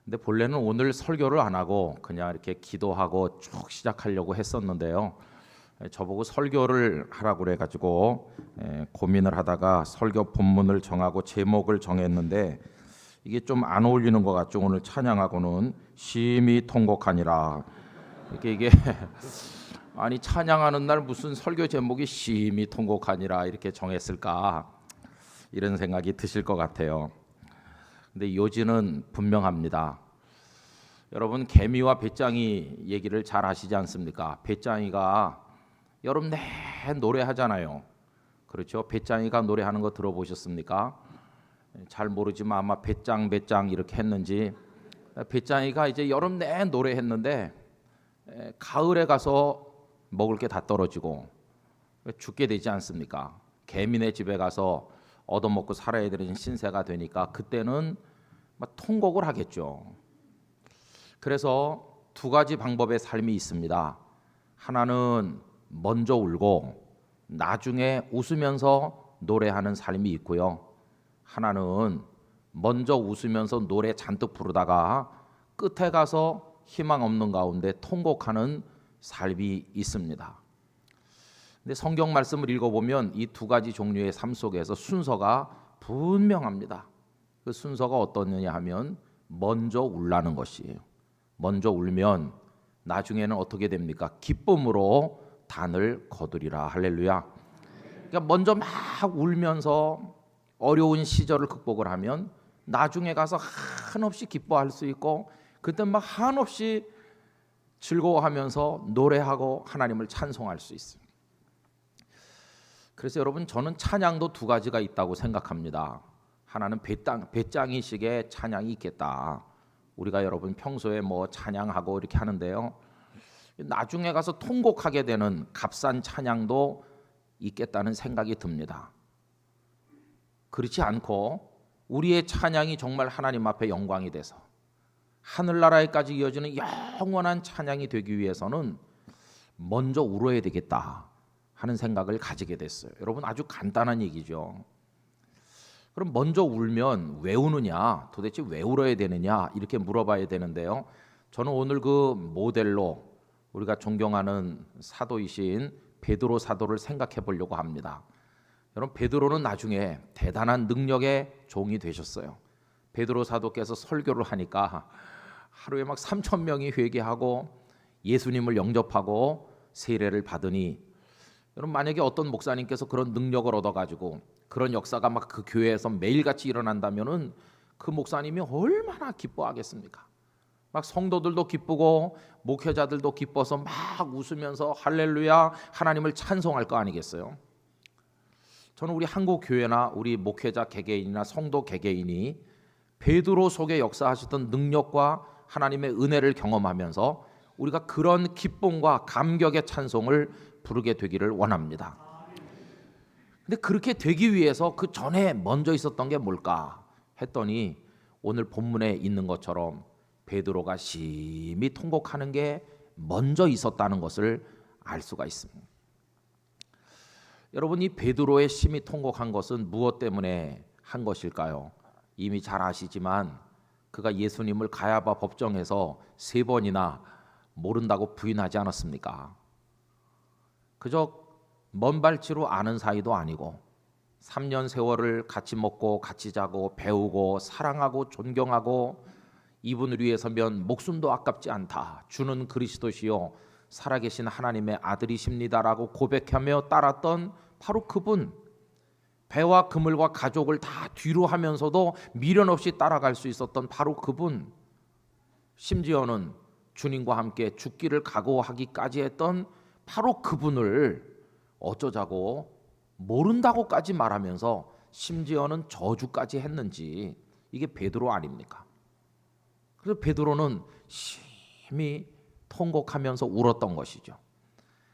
근데 본래는 오늘 설교를 안 하고 그냥 이렇게 기도하고 쭉 시작하려고 했었는데요. 저보고 설교를 하라고 그래가지고 고민을 하다가 설교 본문을 정하고 제목을 정했는데 이게 좀 안 어울리는 것 같죠. 오늘 찬양하고는 심히 통곡하니라. 이게 아니 찬양하는 날 무슨 설교 제목이 심히 통곡하니라 이렇게 정했을까 이런 생각이 드실 것 같아요. 근데 요지는 분명합니다. 여러분 개미와 배짱이 얘기를 잘 아시지 않습니까? 배짱이가 여러분 내 노래하잖아요. 그렇죠? 배짱이가 노래하는 거 들어보셨습니까? 잘 모르지만 아마 배짱 이렇게 했는지 배짱이가 이제 여름 내 노래했는데 가을에 가서 먹을 게 다 떨어지고 죽게 되지 않습니까? 개미네 집에 가서 얻어먹고 살아야 되는 신세가 되니까 그때는 막 통곡을 하겠죠. 그래서 두 가지 방법의 삶이 있습니다. 하나는 먼저 울고 나중에 웃으면서 노래하는 삶이 있고요. 하나는 먼저 웃으면서 노래 잔뜩 부르다가 끝에 가서 희망 없는 가운데 통곡하는 삶이 있습니다. 근데 성경 말씀을 읽어보면 이 두 가지 종류의 삶 속에서 순서가 분명합니다. 그 순서가 어떠느냐 하면 먼저 울라는 것이에요. 먼저 울면 나중에는 어떻게 됩니까? 기쁨으로 단을 거두리라. 할렐루야. 그러니까 먼저 막 울면서 어려운 시절을 극복을 하면 나중에 가서 한없이 기뻐할 수 있고 그때 막 한없이 즐거워하면서 노래하고 하나님을 찬송할 수 있어요. 그래서 여러분 저는 찬양도 두 가지가 있다고 생각합니다. 하나는 배짱이식의 찬양이 있겠다. 우리가 여러분 평소에 뭐 찬양하고 이렇게 하는데요. 나중에 가서 통곡하게 되는 값싼 찬양도 있겠다는 생각이 듭니다. 그렇지 않고 우리의 찬양이 정말 하나님 앞에 영광이 돼서 하늘나라에까지 이어지는 영원한 찬양이 되기 위해서는 먼저 울어야 되겠다 하는 생각을 가지게 됐어요. 여러분 아주 간단한 얘기죠. 그럼 먼저 울면 왜 우느냐? 도대체 왜 울어야 되느냐? 이렇게 물어봐야 되는데요. 저는 오늘 그 모델로 우리가 존경하는 사도이신 베드로 사도를 생각해 보려고 합니다. 여러분 베드로는 나중에 대단한 능력의 종이 되셨어요. 베드로 사도께서 설교를 하니까 하루에 막 3,000명이 회개하고 예수님을 영접하고 세례를 받으니 여러분 만약에 어떤 목사님께서 그런 능력을 얻어가지고 그런 역사가 막 그 교회에서 매일같이 일어난다면은 그 목사님이 얼마나 기뻐하겠습니까? 막 성도들도 기쁘고 목회자들도 기뻐서 막 웃으면서 할렐루야 하나님을 찬송할 거 아니겠어요? 저는 우리 한국 교회나 우리 목회자 개개인이나 성도 개개인이 베드로 속에 역사하셨던 능력과 하나님의 은혜를 경험하면서 우리가 그런 기쁨과 감격의 찬송을 부르게 되기를 원합니다. 근데 그렇게 되기 위해서 그 전에 먼저 있었던 게 뭘까 했더니 오늘 본문에 있는 것처럼 베드로가 심히 통곡하는 게 먼저 있었다는 것을 알 수가 있습니다. 여러분 이 베드로의 심히 통곡한 것은 무엇 때문에 한 것일까요? 이미 잘 아시지만 그가 예수님을 가야바 법정에서 3번이나 모른다고 부인하지 않았습니까? 그저 먼 발치로 아는 사이도 아니고 3년 세월을 같이 먹고 같이 자고 배우고 사랑하고 존경하고 이분을 위해 서면 목숨도 아깝지 않다. 주는 그리스도시요 살아계신 하나님의 아들이십니다라고 고백하며 따랐던 바로 그분. 배와 그물과 가족을 다 뒤로 하면서도 미련 없이 따라갈 수 있었던 바로 그분. 심지어는 주님과 함께 죽기를 각오하기까지 했던 바로 그분을 어쩌자고 모른다고까지 말하면서 심지어는 저주까지 했는지 이게 베드로 아닙니까? 그래서 베드로는 심히 통곡하면서 울었던 것이죠.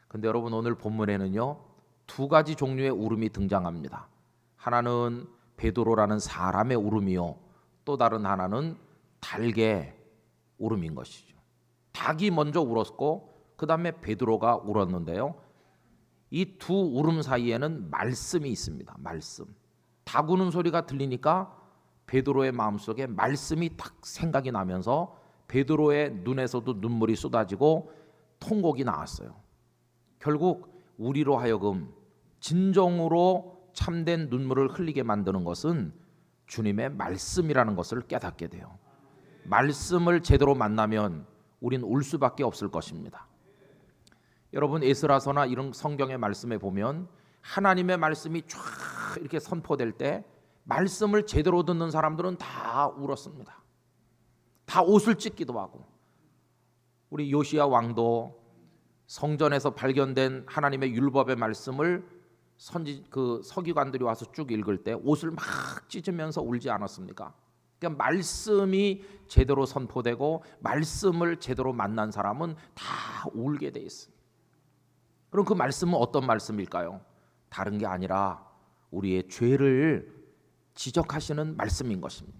근데 여러분 오늘 본문에는요 두 가지 종류의 울음이 등장합니다. 하나는 베드로라는 사람의 울음이요 또 다른 하나는 닭의 울음인 것이죠. 닭이 먼저 울었고 그 다음에 베드로가 울었는데요. 이 두 울음 사이에는 말씀이 있습니다. 말씀. 닭 우는 소리가 들리니까 베드로의 마음속에 말씀이 딱 생각이 나면서 베드로의 눈에서도 눈물이 쏟아지고 통곡이 나왔어요. 결국 우리로 하여금 진정으로 참된 눈물을 흘리게 만드는 것은 주님의 말씀이라는 것을 깨닫게 돼요. 말씀을 제대로 만나면 우린 울 수밖에 없을 것입니다. 여러분, 에스라서나 이런 성경의 말씀에 보면 하나님의 말씀이 쫙 이렇게 선포될 때 말씀을 제대로 듣는 사람들은 다 울었습니다. 다 옷을 찢기도 하고. 우리 요시야 왕도 성전에서 발견된 하나님의 율법의 말씀을 서기관들이 와서 쭉 읽을 때 옷을 막 찢으면서 울지 않았습니까? 그러니까 말씀이 제대로 선포되고 말씀을 제대로 만난 사람은 다 울게 돼 있습니다. 그럼 그 말씀은 어떤 말씀일까요? 다른 게 아니라 우리의 죄를 지적하시는 말씀인 것입니다.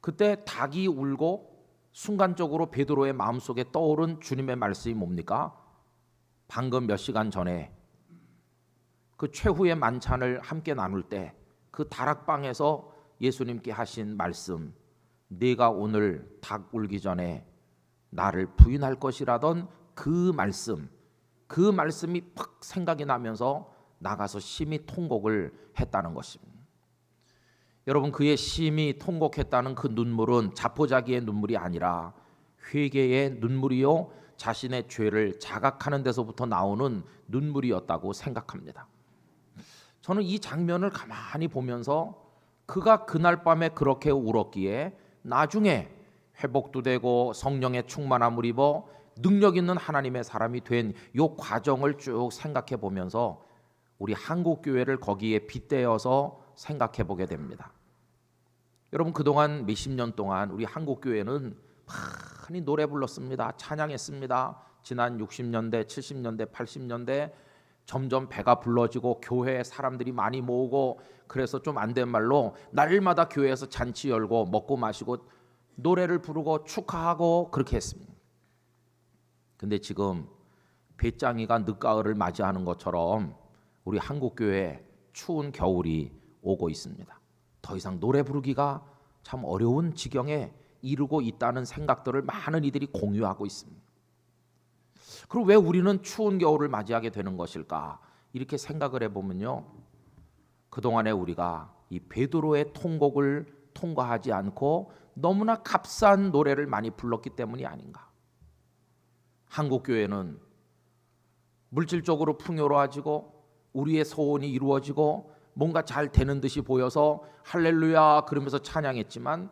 그때 닭이 울고 순간적으로 베드로의 마음속에 떠오른 주님의 말씀이 뭡니까? 방금 몇 시간 전에 그 최후의 만찬을 함께 나눌 때 그 다락방에서 예수님께 하신 말씀, 네가 오늘 닭 울기 전에 나를 부인할 것이라던 그 말씀이 팍 생각이 나면서 나가서 심히 통곡을 했다는 것입니다. 여러분, 그의 심히 통곡했다는 그 눈물은 자포자기의 눈물이 아니라 회개의 눈물이요, 자신의 죄를 자각하는 데서부터 나오는 눈물이었다고 생각합니다. 저는 이 장면을 가만히 보면서 그가 그날 밤에 그렇게 울었기에 나중에 회복도 되고 성령의 충만함을 입어 능력 있는 하나님의 사람이 된 이 과정을 쭉 생각해 보면서 우리 한국교회를 거기에 빗대어서 생각해 보게 됩니다. 여러분, 그동안 몇십 년 동안 우리 한국교회는 많이 노래 불렀습니다. 찬양했습니다. 지난 60년대, 70년대, 80년대 점점 배가 불러지고 교회에 사람들이 많이 모으고, 그래서 좀 안 된 말로 날마다 교회에서 잔치 열고 먹고 마시고 노래를 부르고 축하하고 그렇게 했습니다. 근데 지금 배짱이가 늦가을을 맞이하는 것처럼 우리 한국교회에 추운 겨울이 오고 있습니다. 더 이상 노래 부르기가 참 어려운 지경에 이르고 있다는 생각들을 많은 이들이 공유하고 있습니다. 그럼 왜 우리는 추운 겨울을 맞이하게 되는 것일까? 이렇게 생각을 해보면요, 그동안에 우리가 이 베드로의 통곡을 통과하지 않고 너무나 값싼 노래를 많이 불렀기 때문이 아닌가. 한국교회는 물질적으로 풍요로워지고 우리의 소원이 이루어지고 뭔가 잘 되는 듯이 보여서 할렐루야 그러면서 찬양했지만,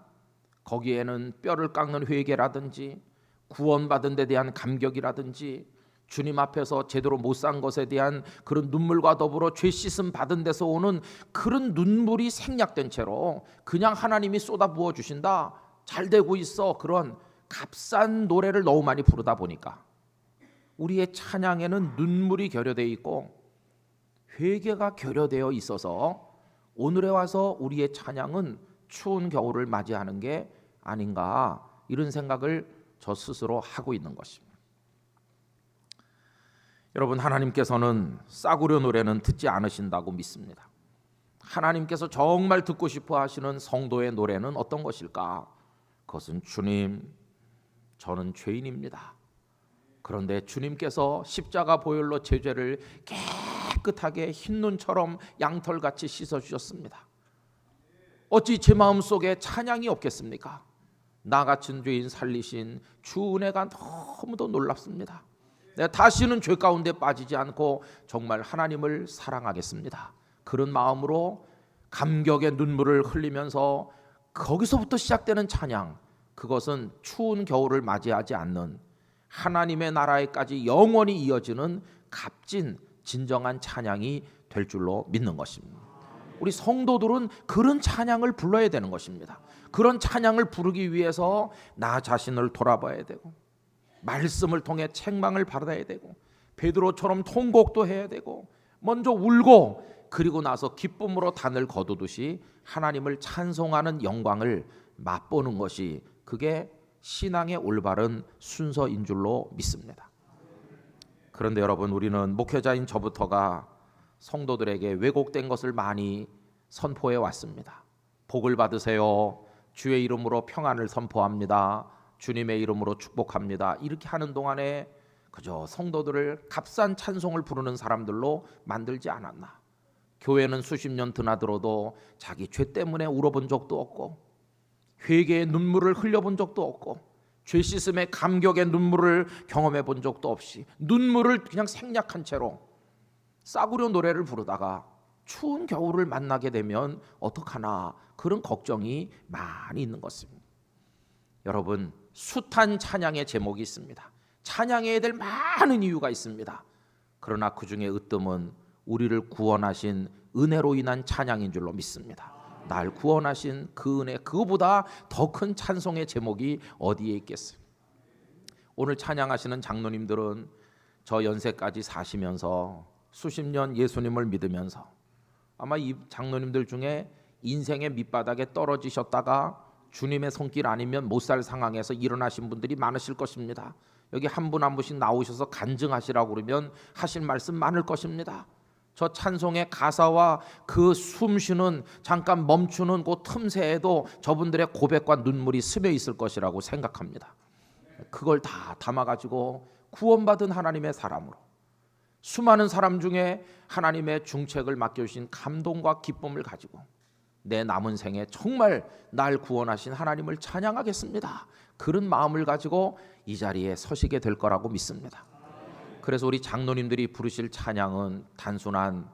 거기에는 뼈를 깎는 회개라든지 구원받은 데 대한 감격이라든지 주님 앞에서 제대로 못 산 것에 대한 그런 눈물과 더불어 죄 씻음 받은 데서 오는 그런 눈물이 생략된 채로 그냥 하나님이 쏟아부어 주신다, 잘 되고 있어, 그런 값싼 노래를 너무 많이 부르다 보니까 우리의 찬양에는 눈물이 결여되어 있고 회개가 결여되어 있어서 오늘에 와서 우리의 찬양은 추운 겨울을 맞이하는 게 아닌가, 이런 생각을 저 스스로 하고 있는 것입니다. 여러분, 하나님께서는 싸구려 노래는 듣지 않으신다고 믿습니다. 하나님께서 정말 듣고 싶어 하시는 성도의 노래는 어떤 것일까? 그것은 주님, 저는 죄인입니다. 그런데 주님께서 십자가 보혈로 제 죄를 깨끗하게 흰 눈처럼 양털같이 씻어주셨습니다. 어찌 제 마음속에 찬양이 없겠습니까? 나 같은 죄인 살리신 주 은혜가 너무도 놀랍습니다. 내가 다시는 죄 가운데 빠지지 않고 정말 하나님을 사랑하겠습니다. 그런 마음으로 감격의 눈물을 흘리면서 거기서부터 시작되는 찬양, 그것은 추운 겨울을 맞이하지 않는 하나님의 나라에까지 영원히 이어지는 값진 진정한 찬양이 될 줄로 믿는 것입니다. 우리 성도들은 그런 찬양을 불러야 되는 것입니다. 그런 찬양을 부르기 위해서 나 자신을 돌아봐야 되고 말씀을 통해 책망을 받아야 되고 베드로처럼 통곡도 해야 되고 먼저 울고 그리고 나서 기쁨으로 단을 거두듯이 하나님을 찬송하는 영광을 맛보는 것이, 그게 신앙의 올바른 순서인 줄로 믿습니다. 그런데 여러분, 우리는 목회자인 저부터가 성도들에게 왜곡된 것을 많이 선포해 왔습니다. 복을 받으세요. 주의 이름으로 평안을 선포합니다. 주님의 이름으로 축복합니다. 이렇게 하는 동안에 그저 성도들을 값싼 찬송을 부르는 사람들로 만들지 않았나. 교회는 수십 년 드나들어도 자기 죄 때문에 울어본 적도 없고, 회개의 눈물을 흘려본 적도 없고, 죄 씻음의 감격의 눈물을 경험해 본 적도 없이 눈물을 그냥 생략한 채로 싸구려 노래를 부르다가 추운 겨울을 만나게 되면 어떡하나, 그런 걱정이 많이 있는 것입니다. 여러분, 숱한 찬양의 제목이 있습니다. 찬양해야 될 많은 이유가 있습니다. 그러나 그 중에 으뜸은 우리를 구원하신 은혜로 인한 찬양인 줄로 믿습니다. 날 구원하신 그 은혜, 그거보다 더 큰 찬송의 제목이 어디에 있겠어요? 오늘 찬양하시는 장로님들은 저 연세까지 사시면서 수십 년 예수님을 믿으면서 아마 이 장로님들 중에 인생의 밑바닥에 떨어지셨다가 주님의 손길 아니면 못 살 상황에서 일어나신 분들이 많으실 것입니다. 여기 한 분 한 분씩 나오셔서 간증하시라고 그러면 하실 말씀 많을 것입니다. 저 찬송의 가사와 그 숨쉬는 잠깐 멈추는 그 틈새에도 저분들의 고백과 눈물이 스며 있을 것이라고 생각합니다. 그걸 다 담아가지고 구원받은 하나님의 사람으로 수많은 사람 중에 하나님의 중책을 맡겨주신 감동과 기쁨을 가지고 내 남은 생에 정말 날 구원하신 하나님을 찬양하겠습니다. 그런 마음을 가지고 이 자리에 서시게 될 거라고 믿습니다. 그래서 우리 장로님들이 부르실 찬양은 단순한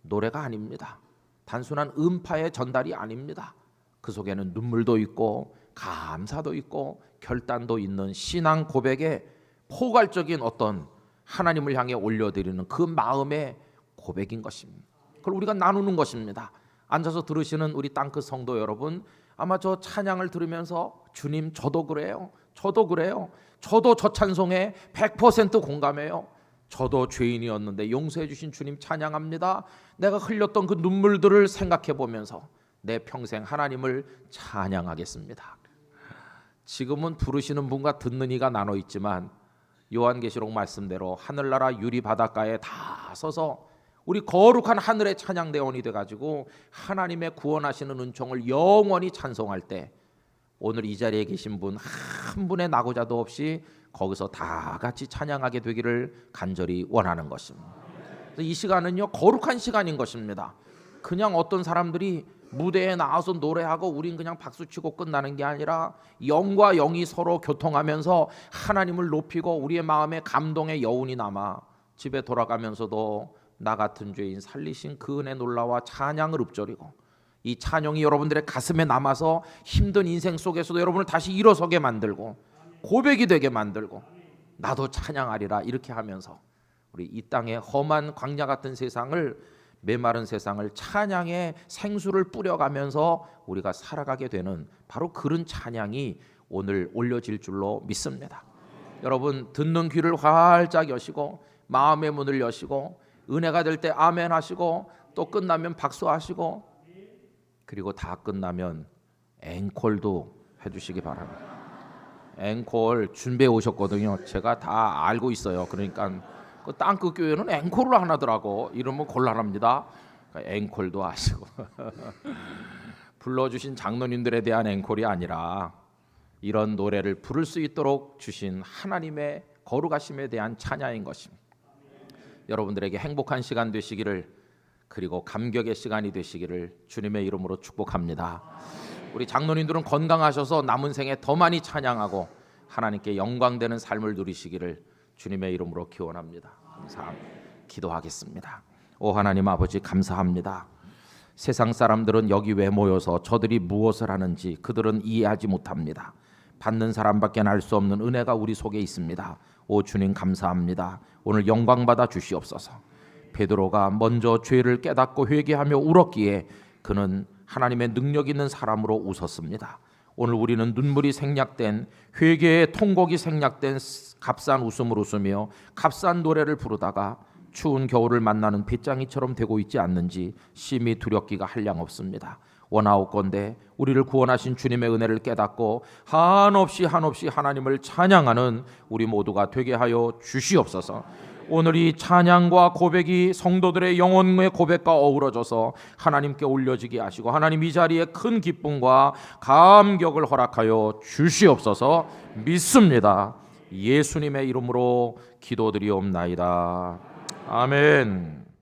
노래가 아닙니다. 단순한 음파의 전달이 아닙니다. 그 속에는 눈물도 있고 감사도 있고 결단도 있는 신앙 고백의 포괄적인 어떤 하나님을 향해 올려드리는 그 마음의 고백인 것입니다. 그걸 우리가 나누는 것입니다. 앉아서 들으시는 우리 땅끝 성도 여러분, 아마 저 찬양을 들으면서 주님, 저도 그래요. 저도 그래요. 저도 저 찬송에 100% 공감해요. 저도 죄인이었는데 용서해 주신 주님 찬양합니다. 내가 흘렸던 그 눈물들을 생각해 보면서 내 평생 하나님을 찬양하겠습니다. 지금은 부르시는 분과 듣는 이가 나눠 있지만 요한계시록 말씀대로 하늘나라 유리 바닷가에 다 서서 우리 거룩한 하늘의 찬양대원이 돼가지고 하나님의 구원하시는 은총을 영원히 찬송할 때 오늘 이 자리에 계신 분 한 분의 낙오자도 없이 거기서 다 같이 찬양하게 되기를 간절히 원하는 것입니다. 이 시간은요, 거룩한 시간인 것입니다. 그냥 어떤 사람들이 무대에 나와서 노래하고 우린 그냥 박수치고 끝나는 게 아니라 영과 영이 서로 교통하면서 하나님을 높이고 우리의 마음에 감동의 여운이 남아 집에 돌아가면서도 나 같은 죄인 살리신 그 은혜 놀라와 찬양을 읊조리고 이 찬양이 여러분들의 가슴에 남아서 힘든 인생 속에서도 여러분을 다시 일어서게 만들고 고백이 되게 만들고 나도 찬양하리라 이렇게 하면서 우리 이 땅의 험한 광야 같은 세상을, 메마른 세상을 찬양의 생수를 뿌려가면서 우리가 살아가게 되는 바로 그런 찬양이 오늘 올려질 줄로 믿습니다. 여러분, 듣는 귀를 활짝 여시고 마음의 문을 여시고 은혜가 될 때 아멘 하시고 또 끝나면 박수 하시고 그리고 다 끝나면 앵콜도 해주시기 바랍니다. 앵콜 준비해 오셨거든요. 제가 다 알고 있어요. 그러니까 그 땅끝 교회는 앵콜을 안 하더라고. 이러면 곤란합니다. 앵콜도 하시고 불러주신 장로님들에 대한 앵콜이 아니라 이런 노래를 부를 수 있도록 주신 하나님의 거룩하심에 대한 찬양인 것입니다. 여러분들에게 행복한 시간 되시기를, 그리고 감격의 시간이 되시기를 주님의 이름으로 축복합니다. 우리 장로님들은 건강하셔서 남은 생에 더 많이 찬양하고 하나님께 영광되는 삶을 누리시기를 주님의 이름으로 기원합니다. 감사합니다. 기도하겠습니다. 오 하나님 아버지, 감사합니다. 세상 사람들은 여기 왜 모여서 저들이 무엇을 하는지 그들은 이해하지 못합니다. 받는 사람밖에 알 수 없는 은혜가 우리 속에 있습니다. 오 주님, 감사합니다. 오늘 영광 받아 주시옵소서. 베드로가 먼저 죄를 깨닫고 회개하며 울었기에 그는 하나님의 능력 있는 사람으로 웃었습니다. 오늘 우리는 눈물이 생략된, 회개의 통곡이 생략된 값싼 웃음을 웃으며 값싼 노래를 부르다가 추운 겨울을 만나는 빗장이처럼 되고 있지 않는지 심히 두렵기가 한량없습니다. 원하옵건대 우리를 구원하신 주님의 은혜를 깨닫고 한없이 하나님을 찬양하는 우리 모두가 되게 하여 주시옵소서. 오늘 이 찬양과 고백이 성도들의 영혼의 고백과 어우러져서 하나님께 올려지게 하시고 하나님 이 자리에 큰 기쁨과 감격을 허락하여 주시옵소서. 믿습니다. 예수님의 이름으로 기도드리옵나이다. 아멘.